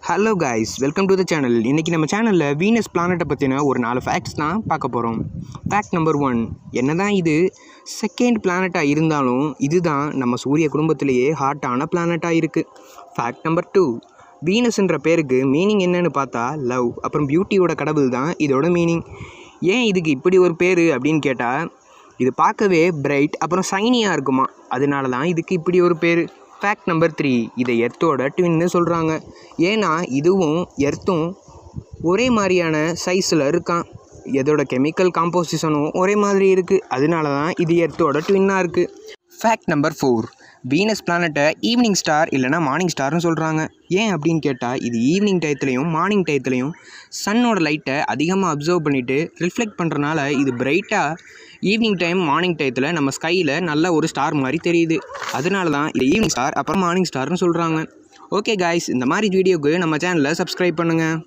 Hello guys, welcome to the channel. இன்றைக்கி நம்ம சேனலில் வீனஸ் பிளானட்டை பற்றின ஒரு 4 ஃபேக்ட்ஸ் தான் பார்க்க போகிறோம். ஃபேக்ட் நம்பர் 1, என்ன தான் இது செகண்ட் பிளானட்டாக இருந்தாலும் இதுதான் நம்ம சூரிய குடும்பத்திலேயே ஹாட்டான பிளானட்டாக இருக்குது. ஃபேக்ட் நம்பர் 2, வீனஸ்ன்ற பேருக்கு மீனிங் என்னன்னு பார்த்தா லவ் அப்புறம் பியூட்டியோட கடவுள் தான் இதோட மீனிங். ஏன் இதுக்கு இப்படி ஒரு பேர் அப்படின்னு கேட்டால், இது பார்க்கவே பிரைட் அப்புறம் ஷைனியாக இருக்குமா, அதனால தான் இதுக்கு இப்படி ஒரு பேர். ஃபேக்ட் நம்பர் 3, இதை எர்த்தோட ட்வின்னு சொல்கிறாங்க. ஏன்னா இதுவும் எர்த்தும் ஒரே மாதிரியான சைஸில் இருக்கான். இதோட கெமிக்கல் காம்போசிஷனும் ஒரே மாதிரி இருக்குது, அதனால தான் இது எர்த்தோட ட்வின்னாக இருக்குது. ஃபேக்ட் நம்பர் 4, வீனஸ் பிளானட்டை ஈவினிங் ஸ்டார் இல்லைனா மார்னிங் ஸ்டார்னு சொல்கிறாங்க. ஏன் அப்படின்னு கேட்டால், இது ஈவினிங் டயத்துலையும் மார்னிங் டயத்துலையும் சன்னோட லைட்டை அதிகமாக அப்சர்வ் பண்ணிவிட்டு ரிஃப்ளெக்ட் பண்ணுறனால இது பிரைட்டாக ஈவினிங் டைம் மார்னிங் டயத்தில் நம்ம ஸ்கையில் நல்ல ஒரு ஸ்டார் மாதிரி தெரியுது. அதனால தான் இது ஈவினிங் ஸ்டார் அப்புறம் மார்னிங் ஸ்டார்னு சொல்கிறாங்க. ஓகே காய்ஸ், இந்த மாதிரி வீடியோக்கு நம்ம சேனலை சப்ஸ்கிரைப் பண்ணுங்கள்.